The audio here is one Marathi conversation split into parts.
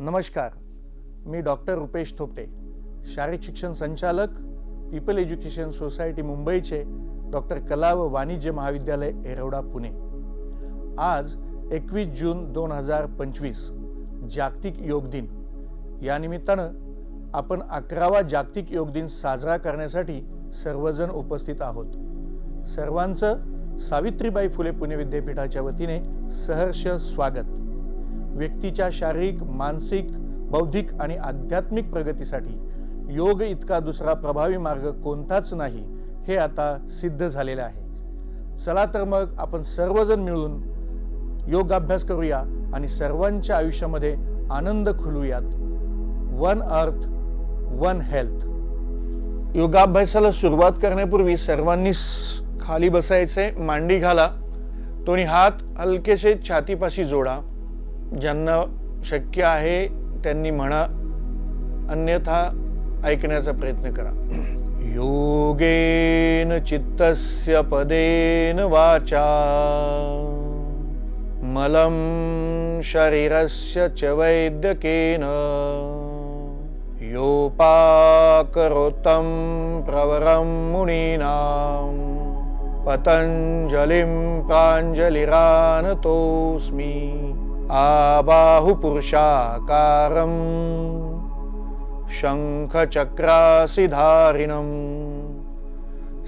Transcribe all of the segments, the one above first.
नमस्कार, मी डॉक्टर रुपेश थोपटे, शारीरिक शिक्षण संचालक, पीपल एज्युकेशन सोसायटी मुंबईचे डॉक्टर कला व वाणिज्य महाविद्यालय एरवडा पुणे। आज 21 जून 2025 जागतिक योग दिन। या निमित्तानं आपण 11वा जागतिक योग दिन साजरा करण्यासाठी सर्वजण उपस्थित आहोत। सर्वांचं सावित्रीबाई फुले पुणे विद्यापीठाच्या वतीने सहर्ष स्वागत। व्यक्तीच्या शारीरिक, मानसिक, बौद्धिक आणि आध्यात्मिक प्रगतीसाठी योग इतका दुसरा प्रभावी मार्ग कोणताच नाही हे आता सिद्ध झालेले आहे। चला तर मग आपण सर्वजण मिळून योग अभ्यास करूया आणि सर्वांच्या आयुष्यामध्ये आनंद खुलूयात। One earth one health. योगाभ्यासाला सुरुवात करण्यापूर्वी सर्वांनी खाली बसायचे, मांडी घाला, दोन्ही हात हलकेसे छातीपाशी जोडा। ज्यांना शक्य आहे त्यांनी म्हणा, अन्यथा ऐकण्याचा प्रयत्न करा। योगेन चित्तस्य पदेन वाचा मलं शरीरस्य च वैद्यकेन योपाकरोतं प्रवरं मुनीनां पतंजलिं प्राञ्जलिरानतोऽस्मि आबाहु पुरुषाकारं शंखचक्रासिधारिणं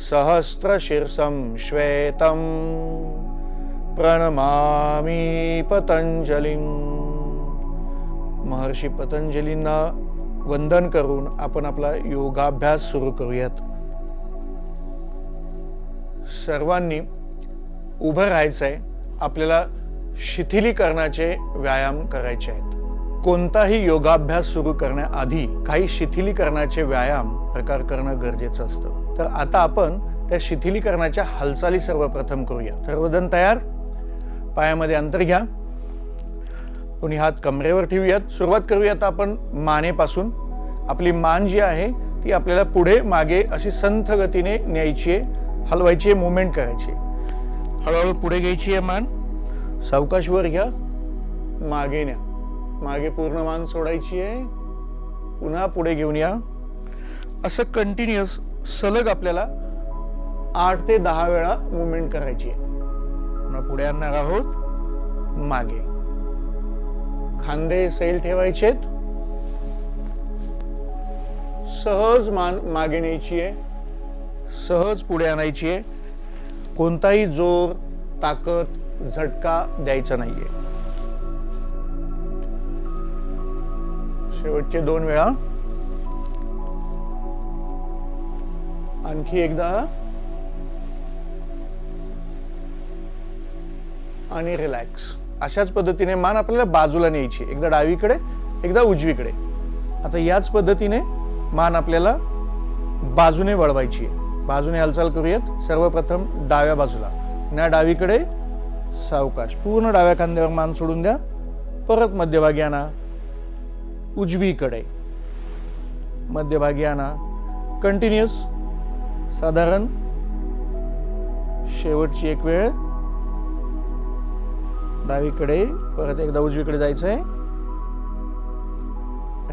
सहस्रशीर्षं श्वेतं प्रणमामि पतंजलिं। महर्षी पतंजलींना वंदन करून आपण आपला योगाभ्यास सुरू करूयात। सर्वांनी उभं राहायचंय। आपल्याला शिथिलीकरणाचे व्यायाम करायचे आहेत। कोणताही योगाभ्यास सुरू करण्याआधी काही शिथिलीकरणाचे व्यायाम प्रकार करणं गरजेचं असतं। तर आता आपण त्या शिथिलीकरणाच्या हालचाली सर्वप्रथम करूया। सर्वजण तयार? पायामध्ये अंतर घ्या, दोन्ही हात कमरेवर ठेवूयात। सुरुवात करूयात आपण मानेपासून। आपली मान जी आहे ती आपल्याला पुढे मागे अशी संथ गतीने न्यायची आहे, हलवायची आहे, मूवमेंट करायची। हळूहळू पुढे घ्यायची आहे मान, सावकाश वर घ्या, मागे न्या, मागे पूर्ण मान सोडायची आहे, पुन्हा पुढे घेऊन या। असं कंटिन्युअस सलग आपल्याला 8 ते 10 वेळा मूवमेंट करायची आहे। पुन्हा पुढे आणणार आहोत, मागे, खांदे सैल ठेवायचेत, सहज मान मागे न्यायची आहे, सहज पुढे आणायची आहे। कोणताही जोर, ताकद, झटका द्यायचा नाहीये। शेवटचे 2 वेळा, आणखी एकदा, आणि रिलॅक्स। अशाच पद्धतीने मान आपल्याला बाजूला न्यायची, एकदा डावीकडे एकदा उजवीकडे। आता याच पद्धतीने मान आपल्याला बाजूने वळवायची आहे। बाजूने हालचाल करूयात। सर्वप्रथम डाव्या बाजूला, ना डावीकडे, सावकाश, पूर्ण डाव्या खांद्यावर मान सोडून द्या। परत मध्यभागी आणा, उजवीकडे, मध्यभागी आणा, कंटिन्युअस। साधारण शेवटची एक वेळ डावीकडे, परत एकदा उजवीकडे जायचंय,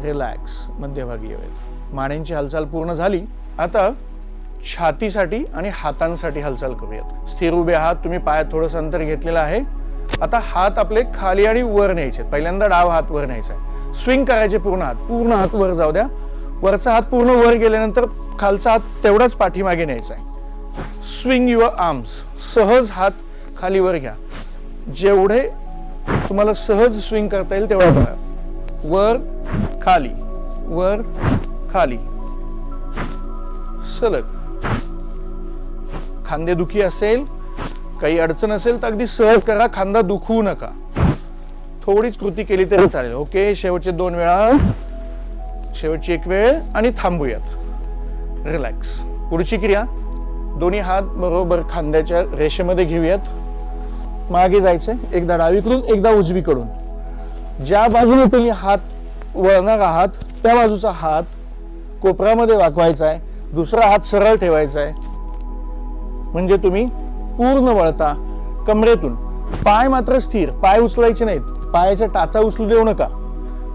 रिलॅक्स, मध्यभागी यावेत। मानेंची हालचाल पूर्ण झाली। आता छातीसाठी आणि हातांसाठी हालचाल करूयात। स्थिर उभे आहात तुम्ही, पायात थोडंसं अंतर घेतलेलं आहे। आता हात आपले खाली आणि वर न्यायचे। पहिल्यांदा डावा हात वर न्यायचा आहे, स्विंग करायचे, पूर्ण हात वर जाऊ द्या। वरचा हात पूर्ण वर गेल्यानंतर खालचा हात तेवढाच पाठीमागे न्यायचा आहे। स्विंग युअर आर्म्स, सहज हात खाली वर घ्या। जेवढे तुम्हाला सहज स्विंग करता येईल तेवढा करा। वर खाली, वर खाली, सलग। खांदे दुखी असेल, काही अडचण असेल तर अगदी सहज करा, खांदा दुखवू नका। थोडीच कृती केली तरी चालेल। ओके, शेवटचे 2 वेळा, शेवटची एक वेळ, आणि थांबूयात, रिलॅक्स। पुढची क्रिया, दोन्ही हात बरोबर खांद्याच्या रेषेमध्ये घेऊयात, मागे जायचंय, एकदा डावीकडून एकदा उजवीकडून। ज्या बाजूने तुम्ही हात वळणार आहात त्या बाजूचा हात कोपऱ्यामध्ये वाकवायचा आहे, दुसरा हात सरळ ठेवायचा आहे, म्हणजे तुम्ही पूर्ण वळता कमरेतून। पाय मात्र स्थिर, पाय उचलायचे नाहीत, पायाच्या टाचा उचलू देऊ नका।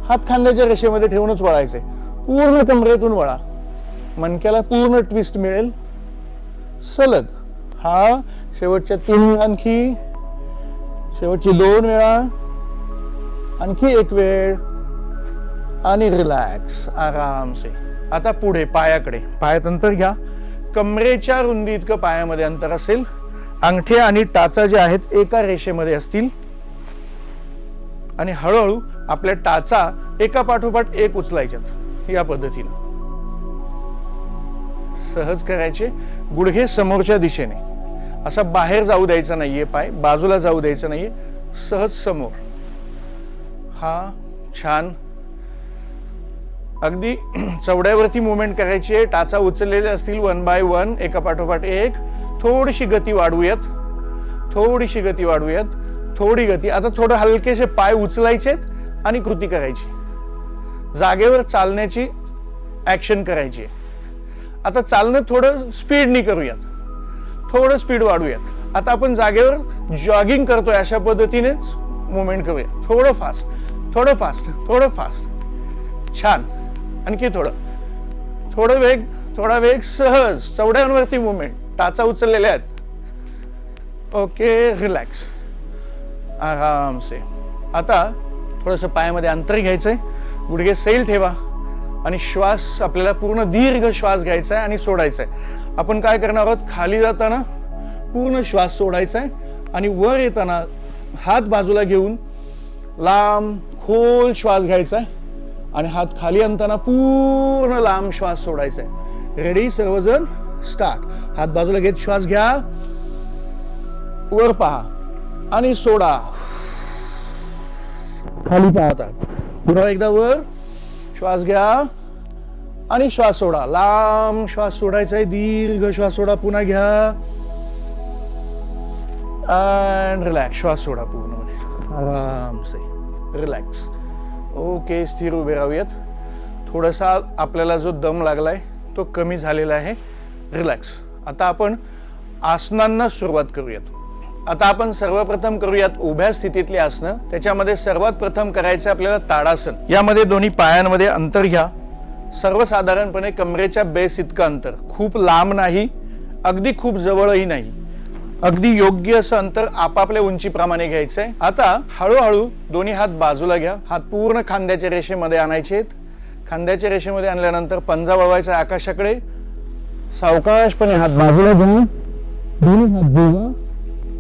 हात खांद्याच्या रेषेमध्ये ठेवूनच वळायचे, पूर्ण कमरेतून वळा, मणक्याला पूर्ण ट्विस्ट मिळेल, सलग. हा शेवटच्या 3 वेळा, आणखी शेवटची 2 वेळा, आणखी 1 वेळ, आणि रिलॅक्स आराम से. आता पुढे पायाकडे. पायात अंतर घ्या, कमरेच्या रुंदी इतकं पायामध्ये अंतर असेल. अंगठे आणि टाचा जे आहेत एका रेषेमध्ये असतील आणि हळूहळू आपल्या टाचा एका पाठोपाठ एक उचलायच्यात. या पद्धतीनं सहज करायचे. गुडघे समोरच्या दिशेने, असा बाहेर जाऊ द्यायचा नाहीये, पाय बाजूला जाऊ द्यायचा नाहीये, सहज समोर. हा छान. अगदी चवड्यावरती मुवमेंट करायची आहे. टाचा उचललेले असतील 1 बाय 1 एका पाठोपाठ एक. थोडीशी गती वाढवूयात, थोडीशी गती वाढवूयात, थोडी गती. आता थोडं हलकेसे पाय उचलायचेत आणि कृती करायची. जागेवर चालण्याची ऍक्शन करायची आहे. आता चालणं थोडं स्पीडनी करूयात, थोडं स्पीड वाढवूयात. आता आपण जागेवर जॉगिंग करतोय अशा पद्धतीनेच मुवमेंट करूया. थोडं फास्ट, थोडं फास्ट, थोडं फास्ट. छान. आणखी थोडं, थोडं वेग, थोडा वेग. सहज चवड्यांवरती मुवमेंट, टाचा उचललेले आहेत. ओके, रिलॅक्स आराम से. आता थोडंसं पायामध्ये अंतर घ्यायचंय, गुडघे सैल ठेवा आणि श्वास आपल्याला पूर्ण दीर्घ श्वास घ्यायचा आहे आणि सोडायचा आहे. आपण काय करणार आहोत, खाली जाताना पूर्ण श्वास सोडायचा आहे आणि वर येताना हात बाजूला घेऊन लांब खोल श्वास घ्यायचा आहे आणि हात खाली आणताना पूर्ण लांब श्वास सोडायचा आहे. रेडी सर्वजण, स्टार्ट. हात बाजूला घेत श्वास घ्या, वर पहा आणि सोडा, खाली पाहता. पुन्हा एकदा वर श्वास घ्या आणि श्वास सोडा. लांब श्वास सोडायचा आहे, दीर्घ श्वास सोडा. पुन्हा घ्या आणि रिलॅक्स. श्वास सोडा पूर्णपणे आराम से, रिलॅक्स. ओके, स्थिर उभे राहूयात. थोडासा आपल्याला जो दम लागलाय तो कमी झालेला आहे. रिलॅक्स. आता आपण आसनांना सुरुवात करूयात. आता आपण सर्वप्रथम करूयात उभ्या स्थितीतली आसनं. त्याच्यामध्ये सर्वात प्रथम करायचं आपल्याला ताडासन. यामध्ये दोन्ही पायांमध्ये अंतर घ्या. सर्वसाधारणपणे कमरेच्या बेस इतकं अंतर, खूप लांब नाही, अगदी खूप जवळही नाही, अगदी योग्य असं अंतर आपापल्या उंचीप्रमाणे घ्यायचंय. आता हळूहळू दोन्ही हात बाजूला घ्या. हात पूर्ण खांद्याच्या रेषेमध्ये आणायचे आहेत. खांद्याच्या रेषेमध्ये आणल्यानंतर पंजा वळवायचा आकाशाकडे. सावकाशपणे हात बाजूला घ्या, दोन्ही हात जोडा.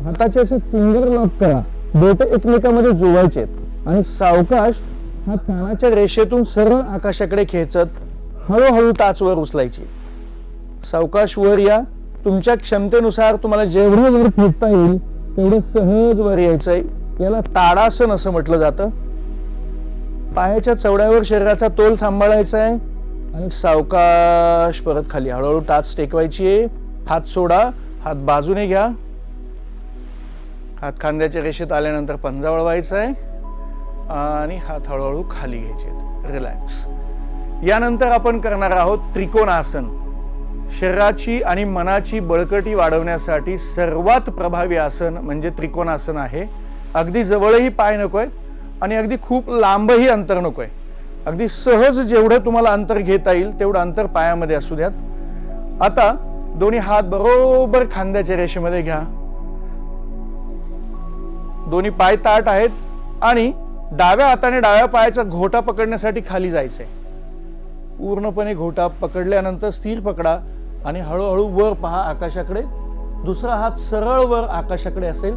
हाताचे असे फिंगर लॉक करा, बोट एकमेकांमध्ये जोडायचे आणि सावकाश हात कानाच्या रेषेतून सरळ आकाशाकडे खेचत हळूहळू टाच वर उचलायची. सावकाश वर या. तुमच्या क्षमतेनुसार तुम्हाला जेवढं वर खेचता येईल तेवढं सहज वर यायचंय. याला ताडासन असं म्हटलं जातं. पायाच्या चवड्यावर शरीराचा तोल सांभाळायचा आहे आणि सावकाश परत खाली हळूहळू टाच टेकवायची आहे. हात सोडा, हात बाजूने घ्या. हात खांद्याच्या रेषेत आल्यानंतर पंजा वळवायचा आहे आणि हात हळूहळू खाली घ्यायचे. रिलॅक्स. यानंतर आपण करणार आहोत त्रिकोणासन. शरीराची आणि मनाची बळकटी वाढवण्यासाठी सर्वात प्रभावी आसन म्हणजे त्रिकोणासन आहे. अगदी जवळही पाय नकोय आणि अगदी खूप लांबही अंतर नकोय. अगदी सहज जेवढं तुम्हाला अंतर घेता येईल तेवढं अंतर पायामध्ये असू द्यात. आता दोन्ही हात बरोबर खांद्याच्या रेषेमध्ये घ्या. दोन्ही पाय ताठ आहेत आणि डाव्या हाताने डाव्या पायाचा घोटा पकडण्यासाठी खाली जायचंय. पूर्णपणे घोटा पकडल्यानंतर स्थिर पकडा आणि हळूहळू वर पहा आकाशाकडे. दुसरा हात सरळ वर आकाशाकडे असेल.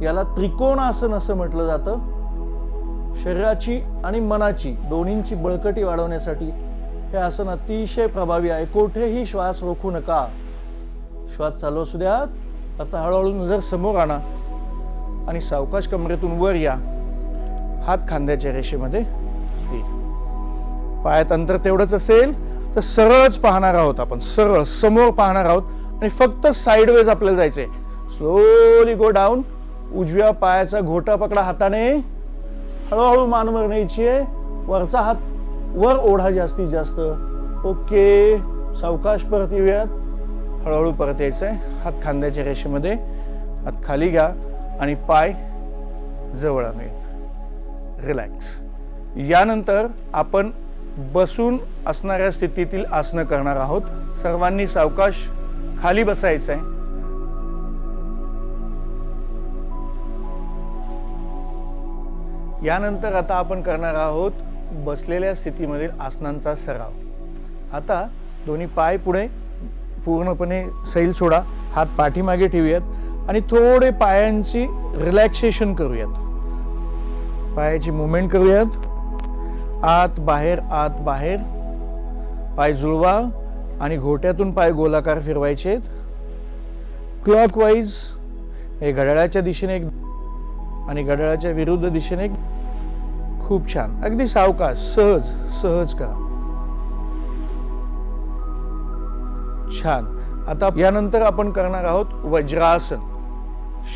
याला त्रिकोणासन असं म्हटलं जातं. शरीराची आणि मनाची दोन्हींची बळकटी वाढवण्यासाठी हे आसन अतिशय प्रभावी आहे. कुठेही श्वास रोखू नका, श्वास चालू असू द्यात. आता हळूहळू नजर समोर आणा आणि सावकाश कमरेतून वर या. हात खांद्याच्या रेषेमध्ये स्थिर. पायात अंतर तेवढंच असेल तर सरळच पाहणार आहोत आपण, सरळ समोर पाहणार आहोत आणि फक्त साइडवेज आपल्याला जायचंय. Slowly go down. उजव्या पायाचा घोटा पकडा हाताने. हळूहळू मान वर न्यायची आहे. वरचा हात वर ओढा जास्तीत जास्त. ओके, सावकाश परत येऊयात. हळूहळू परत यायचंय. हात खांद्याच्या रेषेमध्ये. हात खाली घ्या आणि पाय जवळ आणूयात. रिलॅक्स. यानंतर आपण बसून असणाऱ्या स्थितीतील आसनं करणार आहोत. सर्वांनी सावकाश खाली बसायचं आहे. यानंतर आता आपण करणार आहोत बसलेल्या स्थितीमधील आसनांचा सराव. आता दोन्ही पाय पुढे पूर्णपणे सैल सोडा, हात पाठीमागे ठेवूयात आणि थोडे पायांची रिलॅक्सेशन करूयात. पायाची मुवमेंट करूयात. आत बाहेर आत बाहेर. पाय जुळवा आणि घोट्यातून पाय गोलाकार फिरवायचे. क्लॉकवाईज हे घड्याळाच्या दिशेने एक आणि घड्याळाच्या विरुद्ध दिशेने एक. खूप छान. अगदी सावकाश सहज सहज करा. छान. आता यानंतर आपण करणार आहोत वज्रासन.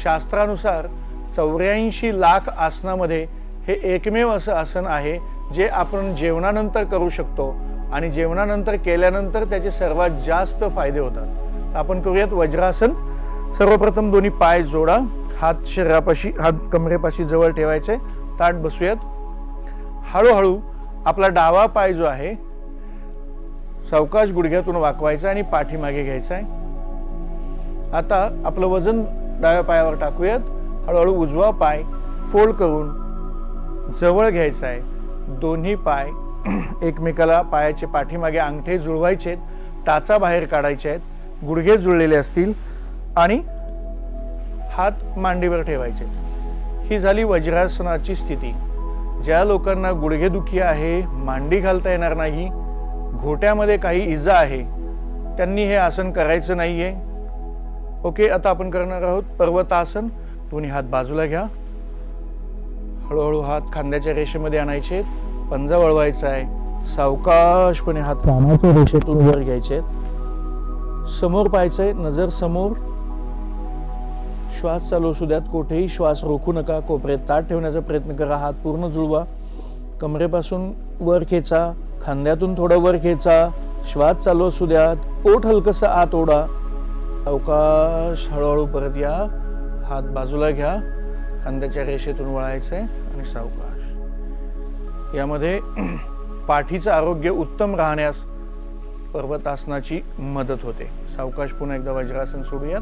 शास्त्रानुसार 84 लाख आसनामध्ये हे एकमेव असं आसन आहे जे आपण जेवणानंतर करू शकतो आणि जेवणानंतर केल्यानंतर त्याचे सर्वात जास्त फायदे होतात. आपण करूयात वज्रासन. सर्वप्रथम दोन्ही पाय जोडा, हात शरीरापाशी, हात कमरेपाशी जवळ ठेवायचे, ताठ बसूयात. हळूहळू आपला डावा पाय जो आहे सावकाश गुडघ्यातून वाकवायचा आणि पाठीमागे घ्यायचा आहे. आता आपलं वजन डाव्या पायावर टाकूयात. हळूहळू उजवा पाय फोल्ड करून जवळ घ्यायचा आहे. दोन्ही पाय एकमेकाला पायाचे पाठीमागे अंगठे जुळवायचे, टाचा बाहेर काढायचे आहेत, गुडघे जुळलेले असतील आणि हात मांडीवर ठेवायचे. ही झाली वज्रासनाची स्थिती. ज्या लोकांना गुडघेदुखी आहे, मांडी घालता येणार नाही, घोट्यामध्ये काही इजा आहे, त्यांनी हे आसन करायचं नाहीये. ओके. आता आपण करणार आहोत पर्वतासन. दोन्ही हात बाजूला घ्या. हळूहळू हात खांद्याच्या रेषेमध्ये आणायचे, पंजा वळवायचा आहे. सावकाशपणे हात कानाच्या रेषेतून वर घ्यायचे. समोर पाहायचंय, नजर समोर. श्वास चालू असू द्यात, कुठेही श्वास रोखू नका. कोपऱ्यात ताठ ठेवण्याचा प्रयत्न करा. हात पूर्ण जुळवा. कमरेपासून वर खेचा, खांद्यातून थोडं वर खेचा. श्वास चालू असू द्यात. पोट हलकसं आत ओढा. सावकाश हळूहळू परत या. हात बाजूला घ्या. खांद्याच्या रेषेतून वळायचंय आणि सावकाश. यामध्ये पाठीचं आरोग्य उत्तम राहण्यास पर्वतासनाची मदत होते. सावकाश पुन्हा एकदा वज्रासन सोडूयात.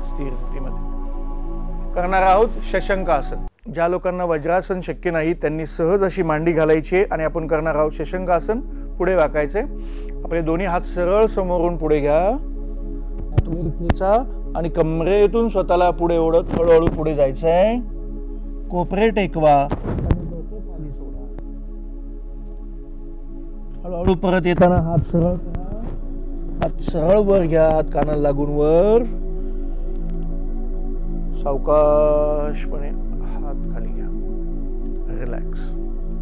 स्थिर स्थितीमध्ये करणार आहोत शशंकासन. ज्या लोकांना वज्रासन शक्य नाही त्यांनी सहज अशी मांडी घालायची आणि आपण करणार आहोत शशंकासन. पुढे वाकायचे. आपले दोन्ही हात सरळ समोरून पुढे घ्या. आणि कमरेतून स्वतःला पुढे ओढत हळूहळू पुढे जायचंय. कोपरे टेकवा. हळूहळू परत येताना हात सरळ करा. हात सरळ वर घ्या. हात कानाला लागून वर. सावकाशपणे हात खाली घ्या. रिलॅक्स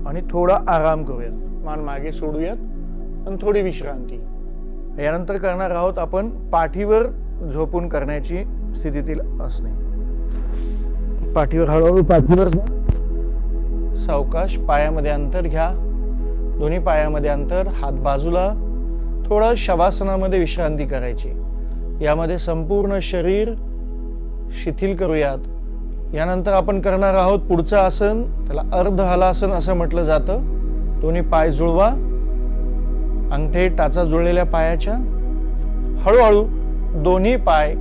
आणि थोडा आराम करूयात. मान मागे सोडूयात आणि थोडी विश्रांती. यानंतर करणार आहोत आपण पाठीवर झोपून करण्याची स्थितीतील असणे. पाठीवर हळूहळू पाठीवर सावकाश. पायामध्ये अंतर घ्या. दोन्ही पायामध्ये अंतर. हात बाजूला. थोडा शवासनामध्ये विश्रांती करायची. यामध्ये संपूर्ण शरीर शिथिल करूयात. यानंतर आपण करणार आहोत पुढचं आसन. त्याला अर्ध हलासन असं म्हटलं जातं. दोन्ही पाय जुळवा. अंगठे टाचा जुळलेल्या पायाच्या. हळूहळू दोन्ही पाय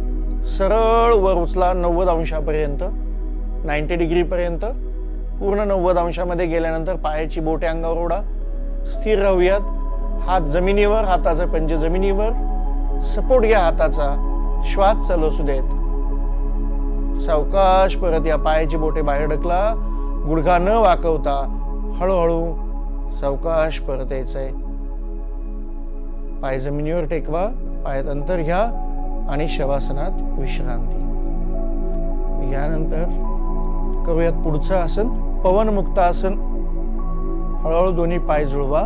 सरळ वर उचला 90 अंशापर्यंत. 90 डिग्री पर्यंत. पूर्ण 90 अंशामध्ये गेल्यानंतर पायाची बोटे अंगावर ओढा. स्थिर राहूयात. हात जमिनीवर. हाताचा पंजे जमिनीवर. सपोर्ट घ्या हाताचा. श्वास चालू असू देत. सावकाश परत या. पायाची बोटे बाहेर ढकला. गुडघा न वाकवता हळूहळू सावकाश परत यायचंय. पाय जमिनीवर टेकवा. पायात अंतर घ्या आणि शवासनात विश्रांती. यानंतर करूयात पुढचं आसन पवनमुक्तासन. हळूहळू दोन्ही पाय जुळवा.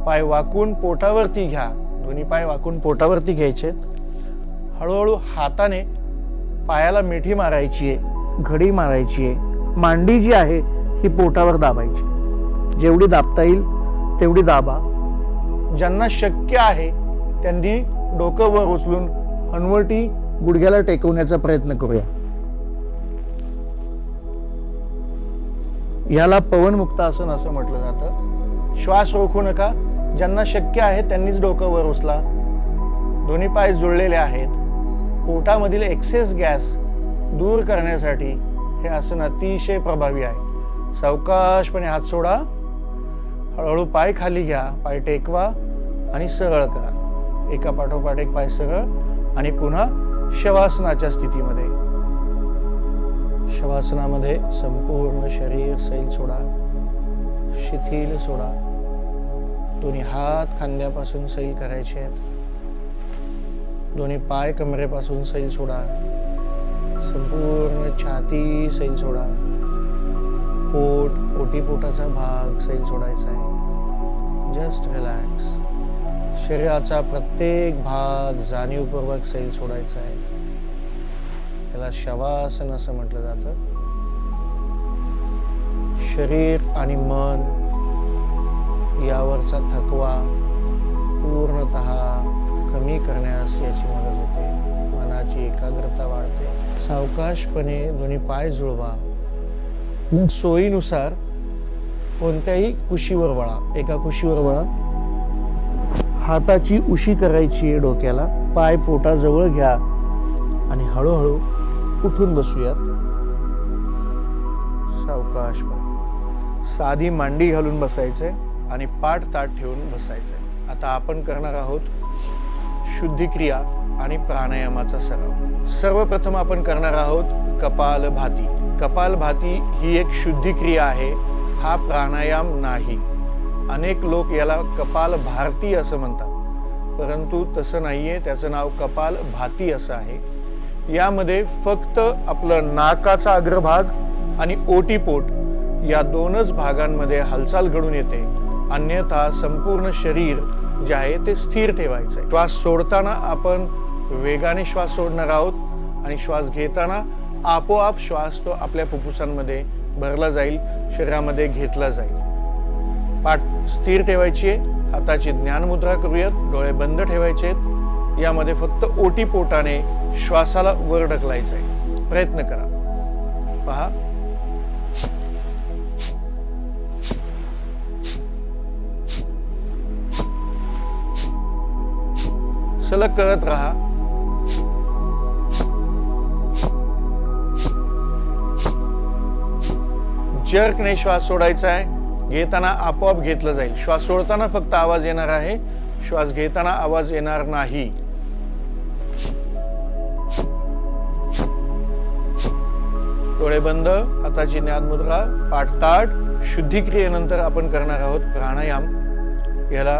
पाय वाकून पोटावरती घ्या. दोन्ही पाय वाकून पोटावरती घ्यायचे. हळूहळू हाताने पायाला मिठी मारायची आहे, घडी मारायची आहे. मांडी जी आहे ही पोटावर दाबायची. जेवढी दाबता येईल तेवढी दाबा. ज्यांना शक्य आहे त्यांनी डोकं वर उचलून हनवटी गुडघ्याला टेकवण्याचा प्रयत्न करूया. याला पवनमुक्त आसन असं म्हटलं जातं. श्वास रोखू नका. ज्यांना शक्य आहे त्यांनीच डोकं वर उचला. दोन्ही पाय जुळलेले आहेत. पोटामधील एक्सेस गॅस दूर करण्यासाठी हे आसन अतिशय प्रभावी आहे. सावकाशपणे हात सोडा. हळूहळू पाय खाली घ्या. पाय टेकवा आणि सरळ करा. एका पाठोपाठ एक पाय सरळ आणि पुन्हा शवासनाच्या स्थितीमध्ये. शवासनामध्ये संपूर्ण शरीर सैल सोडा, शिथिल सोडा. दोन्ही हात खांद्यापासून सैल करायचे आहेत. दोन्ही पाय कमरेपासून सैल सोडा. संपूर्ण छाती सैल सोडा. पोट, ओटीपोटाचा भाग सैल सोडायचा आहे. Just relax. शरीराचा प्रत्येक भाग जाणीवपूर्वक सैल सोडायचा आहे. याला शवासन असं म्हटलं जातं. शरीर आणि मन यावरचा थकवा पूर्णतः कमी करण्यास याची मदत होते. मनाची एकाग्रता वाढते. सावकाशपणे दोन्ही पाय जुळवा. सोयीनुसार कोणत्याही कुशीवर वळा. एका कुशीवर वळा. हाताची उशी करायची आहे डोक्याला. पाय पोटाजवळ घ्या आणि हळूहळू उठून बसूयात. सावकाशपणे साधी मांडी घालून बसायचे आणि पाठ ताट ठेवून बसायचे. आता आपण करणार आहोत शुद्धिक्रिया आणि प्राणायामाचा सराव. सर्वप्रथम आपण करणार आहोत कपालभाती. कपालभाती ही एक शुद्धिक्रिया आहे. हा प्राणायाम नाही. अनेक लोक याला कपालभाती असं म्हणतात, परंतु तसं नाहीये. त्याचं नाव कपालभाती असं आहे. यामध्ये फक्त आपलं नाकाचा अग्रभाग आणि ओटीपोट या दोनच भागांमध्ये हालचाल घडून येते. अन्यथा संपूर्ण शरीर जे आहे ते स्थिर ठेवायचं आहे. श्वास सोडताना आपण वेगाने श्वास सोडणार आहोत आणि श्वास घेताना आपोआप श्वास तो आपल्या फुफ्फुसांमध्ये भरला जाईल, शरीरामध्ये घेतला जाईल. पाठ स्थिर ठेवायची आहे. हाताची ज्ञानमुद्रा करूयात. डोळे बंद ठेवायचे आहेत. यामध्ये फक्त ओटीपोटाने श्वासाला वर ढकलायचं आहे. प्रयत्न करा. पहा. सलग करत राहा. जर्कने श्वास सोडायचा आहे. घेताना आपोआप घेतलं जाईल. श्वास सोडताना फक्त आवाज येणार आहे. श्वास घेताना आवाज येणार नाही. डोळे बंद. हाताची ज्ञानमुद्रा. पाठ ताठ. शुद्धिक्रियेनंतर आपण करणार आहोत प्राणायाम. याला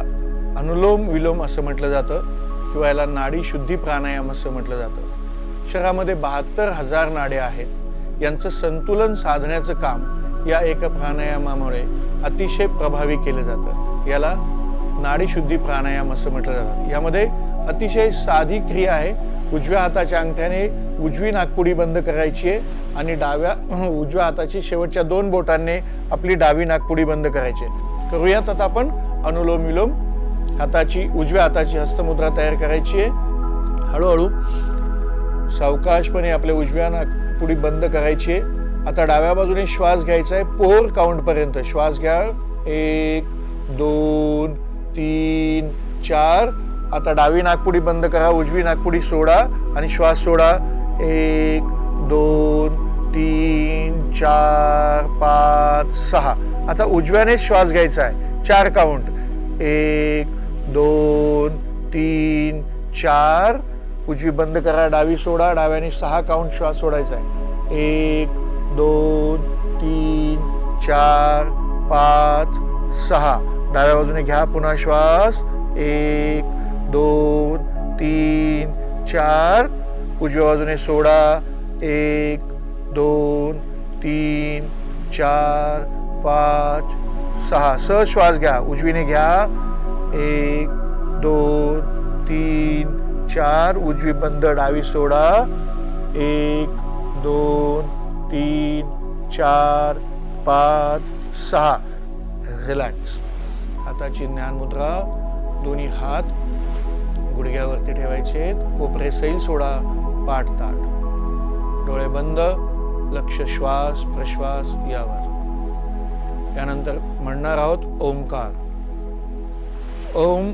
अनुलोम विलोम असं म्हटलं जातं किंवा याला नाडी शुद्धी प्राणायाम असं म्हटलं जातं. शरीरामध्ये 72,000 नाड्या आहेत. यांचं संतुलन साधण्याचं काम या एका प्राणायामामुळे अतिशय प्रभावी केलं जातं. याला नाडी शुद्धी प्राणायाम असं म्हटलं जातं. यामध्ये अतिशय साधी क्रिया आहे. उजव्या हाताच्या अंगठ्याने उजवी नाकपुडी बंद करायची आहे आणि उजव्या हाताची शेवटच्या 2 बोटांनी आपली डावी नाकपुडी बंद करायची आहे. करूयात आता आपण अनुलोम विलोम. उजव्या हाताची हस्तमुद्रा तयार करायची आहे. हळूहळू सावकाशपणे आपल्या उजव्या नाकपुडी बंद करायची आहे. आता डाव्या बाजूने श्वास घ्यायचा आहे 4 काउंट पर्यंत. श्वास घ्या. 1 2 3 4. आता डावी नाकपुडी बंद करा. उजवी नाकपुडी सोडा आणि श्वास सोडा. 1 2 3 4 5 6. आता उजव्याने श्वास घ्यायचा आहे 4 काउंट. 1 2 3 4. उजवी बंद करा. डावी सोडा. डाव्याने 6 काउंट श्वास सोडायचा आहे. 1 2 3 4 5 6. डाव्या बाजूने घ्या पुन्हा श्वास. 1 2 3 4. उजव्या बाजूने सोडा. 1 2 3 4 5 6. सहज श्वास घ्या. उजवीने घ्या. 1 2 3 4. उजवी बंद. डावी सोडा. 1 2 3 4 5 6. रिलॅक्स. हाताची ज्ञानमुद्रा. दोन्ही हात गुडघ्यावरती ठेवायचे. कोपरे सैल सोडा. पाठ ताठ. डोळे बंद. लक्ष श्वास प्रश्वास यावर. यानंतर म्हणणार आहोत ओंकार. ओम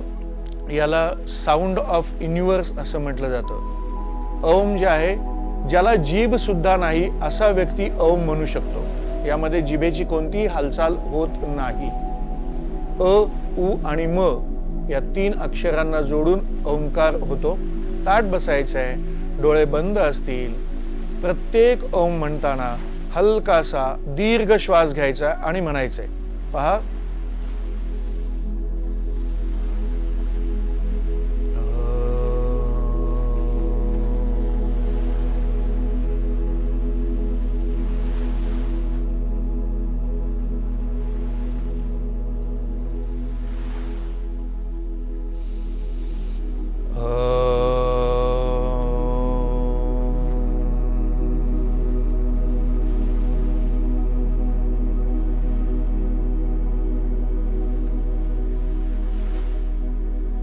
याला साऊंड ऑफ युनिव्हर्स असं म्हटलं जातं. ओम जे आहे, ज्याला जीभ सुद्धा नाही असा व्यक्ती ओम म्हणू शकतो. यामध्ये जिभेची कोणतीही हालचाल होत नाही. अ, उ आणि म या 3 अक्षरांना जोडून ओंकार होतो. ताठ बसायचं आहे, डोळे बंद असतील. प्रत्येक ओम म्हणताना हलकासा दीर्घ श्वास घ्यायचा आणि म्हणायचंय. पहा,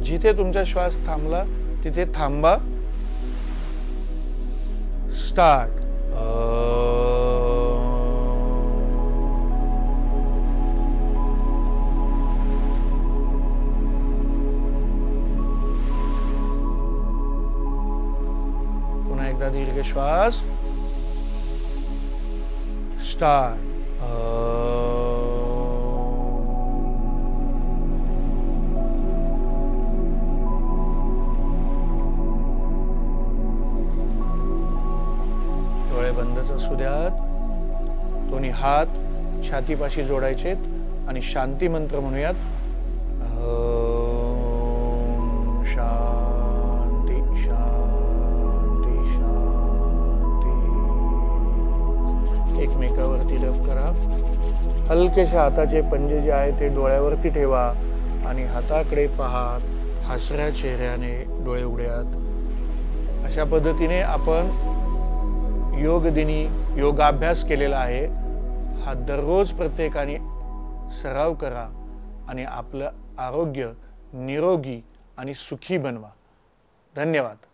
जिथे तुमचा श्वास थांबला तिथे थांबा. स्टार्ट. पुन्हा एकदा दीर्घ श्वास. स्टार्ट. बंदच असू द्यात. दोन्ही हात छातीपाशी जोडायचेत आणि शांती मंत्र म्हणूयात. ओम शांती शांती शांती. एकमेकावरती रब करा. हलकेशा हाताचे पंजे जे आहे ते डोळ्यावरती ठेवा आणि हाताकडे पाहत हसऱ्या चेहऱ्याने डोळे उघड्यात. अशा पद्धतीने आपण योग दिनी योगाभ्यास केलेला आहे. हा दररोज प्रत्येकाने सराव करा आणि आपलं आरोग्य निरोगी आणि सुखी बनवा. धन्यवाद.